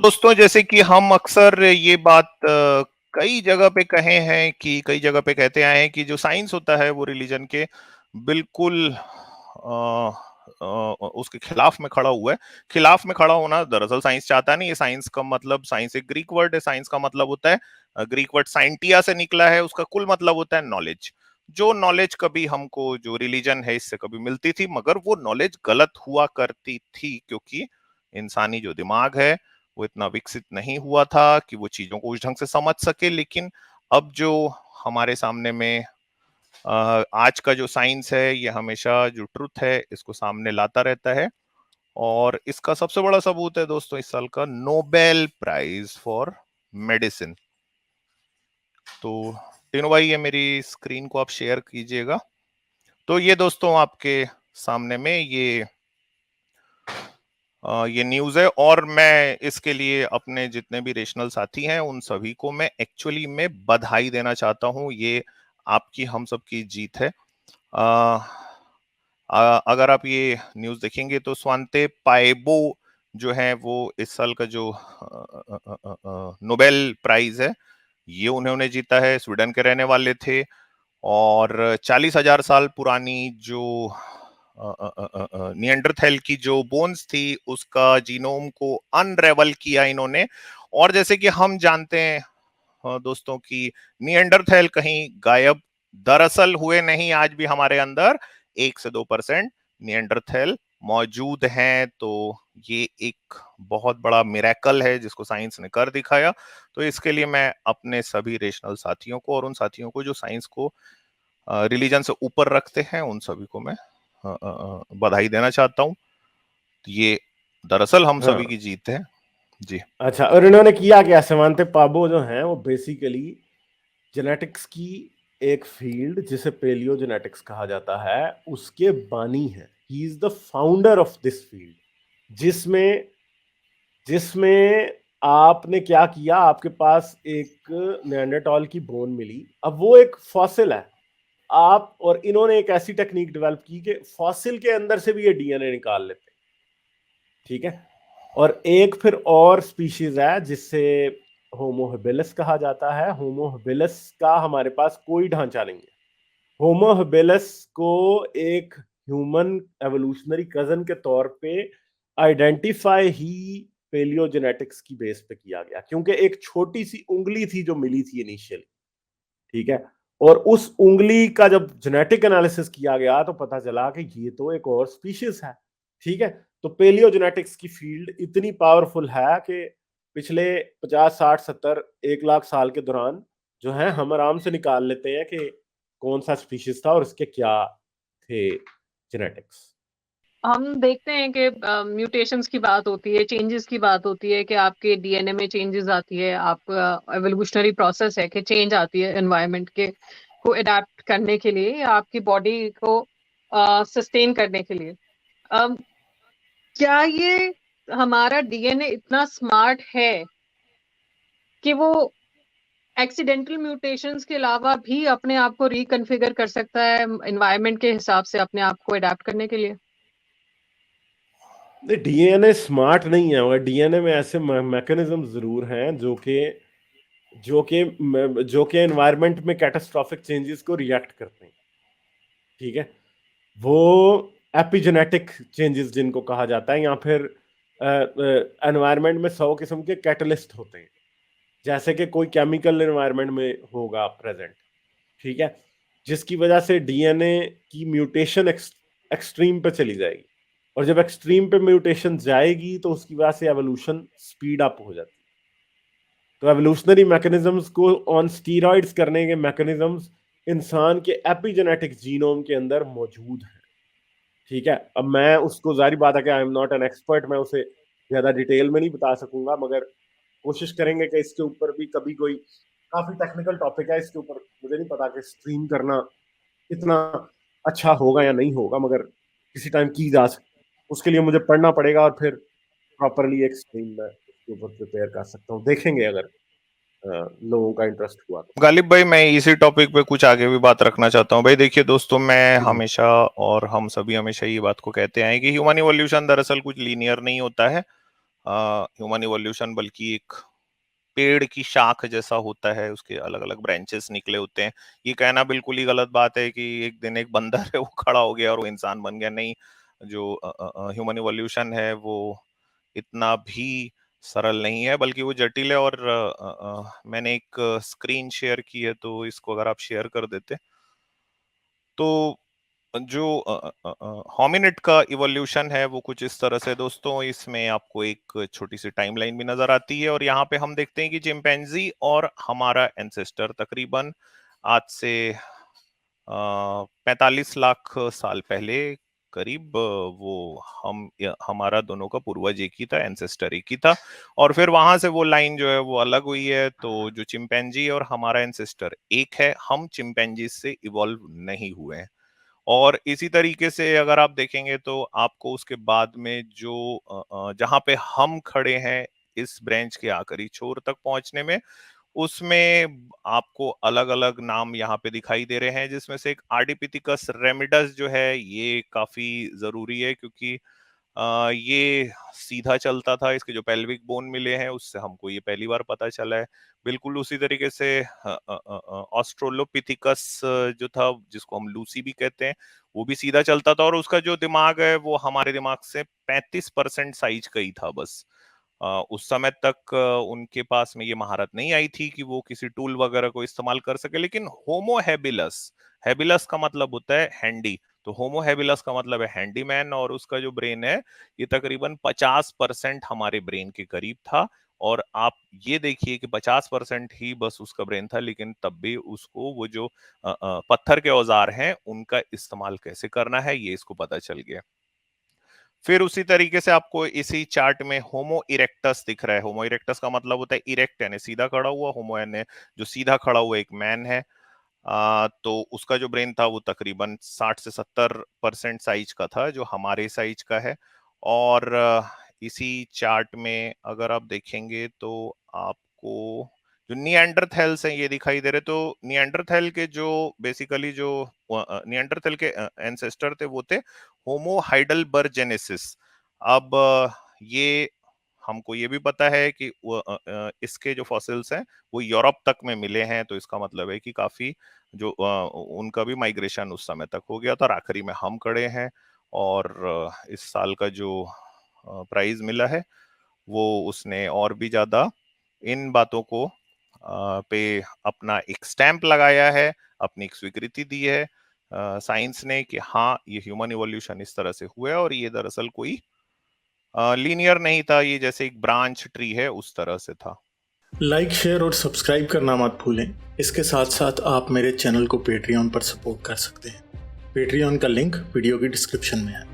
दोस्तों, जैसे कि हम अक्सर ये बात कई जगह पे कहे हैं कि कई जगह पे कहते आए हैं कि जो साइंस होता है वो रिलीजन के बिल्कुल उसके खिलाफ में खड़ा हुआ है। खिलाफ में खड़ा होना दरअसल साइंस चाहता नहीं है। साइंस का मतलब, साइंस एक ग्रीक वर्ड है, साइंस का मतलब होता है, ग्रीक वर्ड साइंटिया से निकला है, उसका कुल मतलब होता है नॉलेज। जो नॉलेज कभी हमको, जो रिलीजन है, इससे कभी मिलती थी, मगर वो नॉलेज गलत हुआ करती थी, क्योंकि इंसानी जो दिमाग है वो इतना विकसित नहीं हुआ था कि वो चीजों को उस ढंग से समझ सके। लेकिन अब जो हमारे सामने में आज का जो साइंस है, ये हमेशा जो ट्रुथ है इसको सामने लाता रहता है। और इसका सबसे बड़ा सबूत है दोस्तों इस साल का नोबेल प्राइज फॉर मेडिसिन। तो तीनों भाई, ये मेरी स्क्रीन को आप शेयर कीजिएगा। तो ये दोस्तों आपके सामने में ये न्यूज है, और मैं इसके लिए अपने जितने भी रेशनल साथी हैं उन सभी को मैं एक्चुअली में बधाई देना चाहता हूं। ये आपकी, हम सबकी जीत है। अ, अगर आप ये न्यूज देखेंगे तो स्वांते पाएबो जो है वो इस साल का जो नोबेल प्राइज है ये उन्होंने जीता है। स्वीडन के रहने वाले थे, और 40,000 साल पुरानी जो निएंडरथैल की जो बोन्स थी उसका जीनोम को अनरेवल किया इन्होंने। और जैसे कि हम जानते हैं दोस्तों कि निएंडरथैल कहीं गायब दरअसल हुए नहीं। आज भी हमारे अंदर 1 से 2% निएंडरथैल मौजूद हैं। तो ये एक बहुत बड़ा मिरेकल है जिसको साइंस ने कर दिखाया। तो इसके लिए मैं अपने सभी रेशनल साथियों को और उन साथियों को जो साइंस को रिलीजन से ऊपर रखते हैं उन सभी को मैं बधाई देना चाहता हूं। ये दरअसल हम सभी हाँ। की जीत है जी। अच्छा, और इन्होंने किया क्या? समांते पाबो जो हैं वो बेसिकली जेनेटिक्स की एक फील्ड जिसे पेलियो जेनेटिक्स कहा जाता है उसके बानी है। He is the founder of this field, जिसमें जिसमें आपने क्या किया, आपके पास एक निएंडरटॉल की बोन मिली, अब वो एक फॉसिल है। आप और इन्होंने एक ऐसी टेक्निक डेवलप की कि फॉसिल के अंदर से भी ये डीएनए निकाल लेते हैं। ठीक है। और एक फिर और स्पीशीज है जिससे होमो हेबिलिस कहा जाता है। होमो हेबिलिस का हमारे पास कोई ढांचा नहीं है। होमो हेबिलिस को एक ह्यूमन एवोल्यूशनरी कजन के तौर पे आइडेंटिफाई ही पेलियोजेनेटिक्स की बेस पे किया गया, क्योंकि एक छोटी सी उंगली थी जो मिली थी इनिशियली। ठीक है। और उस उंगली का जब जेनेटिक एनालिसिस किया गया तो पता चला कि ये तो एक और स्पीशीज है। ठीक है। तो पेलियोजेनेटिक्स की फील्ड इतनी पावरफुल है कि पिछले 50, 60, 70, 1 लाख साल के दौरान जो है हम आराम से निकाल लेते हैं कि कौन सा स्पीशीज था और इसके क्या थे जेनेटिक्स। हम देखते हैं कि म्यूटेशंस की बात होती है, चेंजेस की बात होती है कि आपके डीएनए में चेंजेस आती है, आप एवोल्यूशनरी प्रोसेस है कि चेंज आती है एनवायरनमेंट के को अडेप्ट करने के लिए या आपकी बॉडी को सस्टेन करने के लिए। अम, क्या ये हमारा डीएनए इतना स्मार्ट है कि वो एक्सीडेंटल म्यूटेशंस के अलावा भी अपने आप को रिकॉन्फ़िगर कर सकता है एनवायरनमेंट के हिसाब से अपने आप को अडेप्ट करने के लिए? डीएनए स्मार्ट नहीं है, और डीएनए में ऐसे मैकेनिज्म जरूर हैं जो कि एनवायरनमेंट में कैटास्ट्रोफिक चेंजेस को रिएक्ट करते हैं। ठीक है। वो एपिजेनेटिक चेंजेस जिनको कहा जाता है, या फिर एनवायरनमेंट में 100 किस्म के कैटलिस्ट होते हैं, जैसे कि कोई केमिकल एनवायरनमेंट में होगा प्रेजेंट। ठीक है। जिसकी वजह से डीएनए की म्यूटेशन एक्सट्रीम पे चली जाएगी, और जब एक्सट्रीम पे म्यूटेशन जाएगी तो उसकी वजह से एवोल्यूशन स्पीड अप हो जाती है। तो एवोल्यूशनरी मैकेनिज्म्स को ऑन स्टीरॉइड्स करने के मैकेनिज्म्स इंसान के एपिजेनेटिक जीनोम के अंदर मौजूद हैं। ठीक है। अब मैं उसको, जारी बात है कि I am not an expert, मैं उसे ज्यादा डिटेल में नहीं बता सकूंगा, मगर कोशिश करेंगे कि इसके ऊपर भी कभी कोई, काफी टेक्निकल टॉपिक है इसके ऊपर, मुझे नहीं पता कि स्ट्रीम करना इतना अच्छा होगा या नहीं होगा, मगर किसी टाइम की जा सकती। उसके लिए मुझे पढ़ना पड़ेगा और फिर प्रॉपरली एक स्ट्रीम में उसके ऊपर प्रिपेयर कर सकता हूँ। देखेंगे अगर लोगों का इंटरेस्ट हुआ तो। गालिब भाई, मैं इसी टॉपिक पे कुछ आगे भी बात रखना चाहता हूँ। भाई देखिए दोस्तों, मैं हम्म। हमेशा, और हम सभी हमेशा ये बात को कहते हैं कि ह्यूमन इवोल्यूशन दरअसल कुछ लीनियर नहीं होता है। ह्यूमन इवोल्यूशन बल्कि एक पेड़ की शाख जैसा होता है, उसके अलग अलग ब्रांचेस निकले होते हैं। ये कहना बिल्कुल ही गलत बात है कि एक दिन एक बंदर है वो खड़ा हो गया और वो इंसान बन गया, नहीं। जो ह्यूमन इवोल्यूशन है वो इतना भी सरल नहीं है, बल्कि वो जटिल है। और मैंने एक स्क्रीन शेयर की है, तो इसको अगर आप शेयर कर देते तो जो होमिनिड का इवोल्यूशन है वो कुछ इस तरह से दोस्तों, इसमें आपको एक छोटी सी टाइमलाइन भी नजर आती है। और यहाँ पे हम देखते हैं कि चिंपैंजी और हमारा एंसेस्टर तकरीबन आज से 45 लाख साल पहले करीब वो हमारा दोनों का पूर्वज एक ही था, एंसेस्टर एक ही था। और फिर वहां से वो लाइन जो है वो अलग हुई है। तो जो चिंपैंजी और हमारा एंसेस्टर एक है, हम चिंपैंजी से इवॉल्व नहीं हुए हैं। और इसी तरीके से अगर आप देखेंगे तो आपको उसके बाद में जो जहां पे हम खड़े हैं इस ब्रांच के आखिरी छोर तक पहुंचने में, उसमें आपको अलग अलग नाम यहाँ पे दिखाई दे रहे हैं, जिसमें से एक आर्डिपिथिकस रेमिडस जो है ये काफी जरूरी है, क्योंकि ये सीधा चलता था। इसके जो पेल्विक बोन मिले हैं उससे हमको ये पहली बार पता चला है। बिल्कुल उसी तरीके से ऑस्ट्रोलोपिथिकस जो था, जिसको हम लूसी भी कहते हैं, वो भी सीधा चलता था। और उसका जो दिमाग है वो हमारे दिमाग से 35% साइज का ही था बस। उस समय तक उनके पास में ये महारत नहीं आई थी कि वो किसी टूल वगैरह को इस्तेमाल कर सके। लेकिन होमो हैबिलस, हैबिलस का मतलब होता है हैंडी, तो होमो हैबिलस का मतलब है हैंडीमैन। और उसका जो ब्रेन है ये तकरीबन 50% हमारे ब्रेन के करीब था। और आप ये देखिए कि 50% ही बस उसका ब्रेन था, लेकिन तब भी उसको वो जो पत्थर के औजार हैं उनका इस्तेमाल कैसे करना है ये इसको पता चल गया। फिर उसी तरीके से आपको इसी चार्ट में होमो इरेक्टस दिख रहा है। होमो इरेक्टस का मतलब होता है इरेक्ट यानी सीधा खड़ा हुआ, होमो यानी जो सीधा खड़ा हुआ एक मैन है। तो उसका जो ब्रेन था वो तकरीबन 60 से 70% साइज का था, जो हमारे साइज का है। और इसी चार्ट में अगर आप देखेंगे तो आपको जो निएंडरथैल्स हैं ये दिखाई दे रहे। तो निएंडरथैल के जो बेसिकली जो निएंडरथैल के एंसेस्टर थे वो थे होमो हाइडलबर्जेनेसिस। अब ये हमको ये भी पता है कि इसके जो फॉसिल्स हैं वो यूरोप तक में मिले हैं, तो इसका मतलब है कि काफी जो उनका भी माइग्रेशन उस समय तक हो गया था। और आखिरी में हम खड़े हैं। और इस साल का जो प्राइज मिला है वो उसने और भी ज्यादा इन बातों को पे अपना एक स्टैंप लगाया है, अपनी एक स्वीकृति दी है साइंस ने कि हाँ ये ह्यूमन इवोल्यूशन इस तरह से हुआ है। और ये दरअसल कोई लीनियर नहीं था, ये जैसे एक ब्रांच ट्री है उस तरह से था। लाइक, शेयर और सब्सक्राइब करना मत भूलें। इसके साथ साथ आप मेरे चैनल को पेट्रियन पर सपोर्ट कर सकते हैं। पेट्रियन का लिंक वीडियो की डिस्क्रिप्शन में है।